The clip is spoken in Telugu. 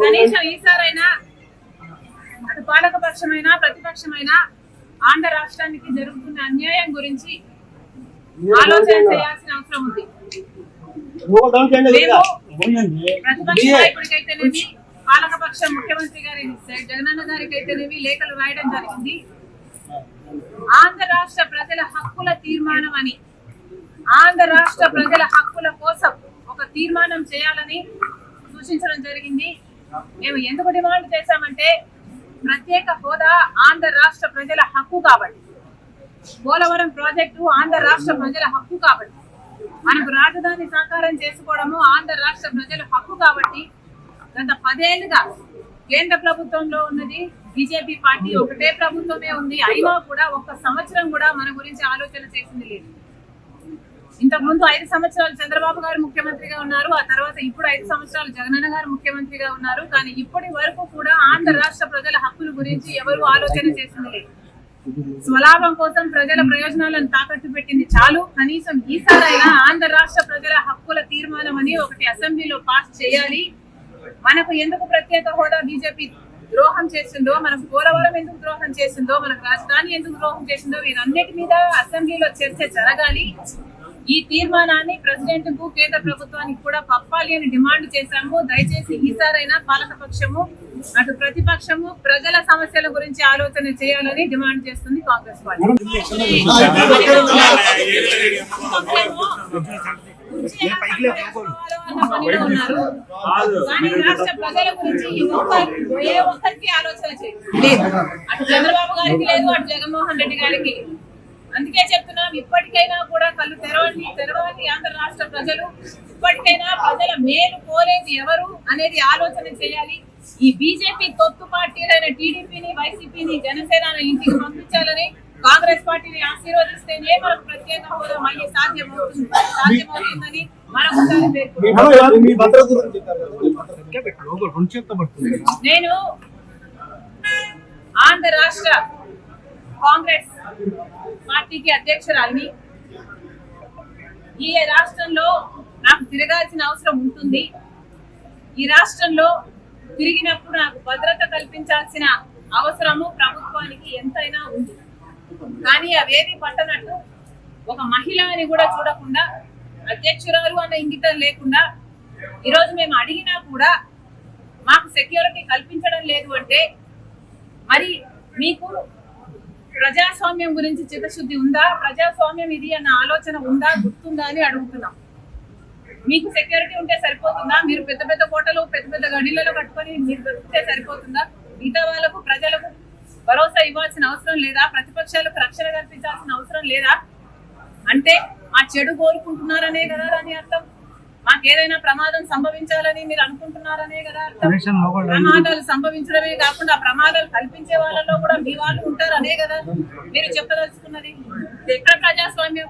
కనీసం ఈసారైనా అటు పాలక పక్షమైనా ప్రతిపక్షమైనా ఆంధ్ర రాష్ట్రానికి జరుగుతున్న అన్యాయం గురించి ఆలోచన చేయాల్సిన అవసరం ఉంది. ప్రతిపక్ష నాయకుడికైతేనేమి పాలక పక్షం ముఖ్యమంత్రి గారి జగనన్న గారికి అయితేనేమి లేఖలు రాయడం జరిగింది. ఆంధ్ర రాష్ట్ర ప్రజల హక్కుల తీర్మానం అని, ఆంధ్ర రాష్ట్ర ప్రజల హక్కుల కోసం ఒక తీర్మానం చేయాలని సూచించడం జరిగింది. మేము ఎందుకు డిమాండ్ చేశామంటే ప్రత్యేక హోదా ఆంధ్ర రాష్ట్ర ప్రజల హక్కు కాబట్టి, పోలవరం ప్రాజెక్టు ఆంధ్ర రాష్ట్ర ప్రజల హక్కు కాబట్టి, మనకు రాజధాని సాకారం చేసుకోవడము ఆంధ్ర రాష్ట్ర ప్రజల హక్కు కాబట్టి గత 10 ఏళ్లుగా కేంద్ర ప్రభుత్వంలో ఉన్నది బీజేపీ పార్టీ ఒకటే ప్రభుత్వమే ఉంది. అయినా కూడా ఒక్క సంవత్సరం కూడా మన గురించి ఆలోచన చేసింది లేదు. ఇంతకుముందు 5 సంవత్సరాలు చంద్రబాబు గారు ముఖ్యమంత్రిగా ఉన్నారు, ఆ తర్వాత ఇప్పుడు 5 సంవత్సరాలు జగనన్న గారు ముఖ్యమంత్రిగా ఉన్నారు. కానీ ఇప్పటి వరకు కూడా ఆంధ్ర రాష్ట్ర ప్రజల హక్కుల గురించి ఎవరు ఆలోచన చేసింది లేదు. స్వలాభం కోసం ప్రజల ప్రయోజనాలను తాకట్టు పెట్టింది చాలు. కనీసం ఈసారైనా ఆంధ్ర రాష్ట్ర ప్రజల హక్కుల తీర్మానం అని ఒకటి అసెంబ్లీలో పాస్ చేయాలి. మనకు ఎందుకు ప్రత్యేక హోదా బీజేపీ ద్రోహం చేసిందో, మనకు పోలవరం ఎందుకు ద్రోహం చేసిందో, మనకు రాజధాని ఎందుకు ద్రోహం చేసిందో వీరన్నిటి మీద అసెంబ్లీలో చర్చ జరగాలి. ఈ తీర్మానాన్ని ప్రెసిడెంట్ కు కేంద్ర ప్రభుత్వానికి కూడా పంపాలి అని డిమాండ్ చేశాము. దయచేసి ఈసారైనా పాలకపక్షము అటు ప్రతిపక్షము ప్రజల సమస్యల గురించి ఆలోచన చేయాలని డిమాండ్ చేస్తుంది కాంగ్రెస్ పార్టీ. కానీ రాష్ట్ర ప్రజల గురించి ఏ ఒక్కరికి ఆలోచన లేదు. అటు చంద్రబాబు గారికి లేదు, అటు జగన్మోహన్ రెడ్డి గారికి. అందుకే చెప్తున్నాం, ఇప్పటికైనా కూడా కళ్ళు తెరవాలి ఆంధ్ర రాష్ట్ర ప్రజలు. ఇప్పటికైనా ప్రజల మేలు కోరేది ఎవరు అనేది ఆలోచన చేయాలి. ఈ బీజేపీ తొత్తు పార్టీలైన టీడీపీని, వైసీపీని, జనసేనను ఇంటికి పంపించాలని కాంగ్రెస్ పార్టీని ఆశీర్వదిస్తేనే మనకు ప్రత్యేక హోదా మళ్ళీ సాధ్యమవుతుందని మరొకసారి నేను ఆంధ్ర రాష్ట్ర కాంగ్రెస్ పార్టీకి అధ్యక్షురాలిని. ఈ రాష్ట్రంలో నాకు తిరగాల్సిన అవసరం ఉంటుంది. ఈ రాష్ట్రంలో తిరిగినప్పుడు నాకు భద్రత కల్పించాల్సిన అవసరము ప్రభుత్వానికి ఎంతైనా ఉంది. కానీ అవేవి పట్టనట్టు ఒక మహిళ అని కూడా చూడకుండా, అధ్యక్షురాలు అన్న ఇంగితం లేకుండా ఈరోజు మేము అడిగినా కూడా మాకు సెక్యూరిటీ కల్పించడం లేదు అంటే మరి మీకు ప్రజాస్వామ్యం గురించి చిత్తశుద్ధి ఉందా? ప్రజాస్వామ్యం ఇది అన్న ఆలోచన ఉందా, గుర్తుందా అని అడుగుతున్నాం. మీకు సెక్యూరిటీ ఉంటే సరిపోతుందా? మీరు పెద్ద పెద్ద కోటలు, పెద్ద పెద్ద గడిలలో కట్టుకొని మీరు బతికితే సరిపోతుందా? మిగతా వాళ్ళకు, ప్రజలకు భరోసా ఇవ్వాల్సిన అవసరం లేదా? ప్రతిపక్షాలకు రక్షణ కల్పించాల్సిన అవసరం లేదా? అంటే ఆ చెడు కోరుకుంటున్నారనే కదా అని అర్థం. మాకేదైనా ప్రమాదం సంభవించాలని మీరు అనుకుంటున్నారనే కదా అర్థం. ప్రమాదాలు సంభవించడమే కాకుండా ప్రమాదాలు కల్పించే వాళ్ళలో కూడా మీ వాళ్ళు ఉంటారనే కదా మీరు చెప్పదలుచుకున్నది. ఎక్కడ ప్రజాస్వామ్యం?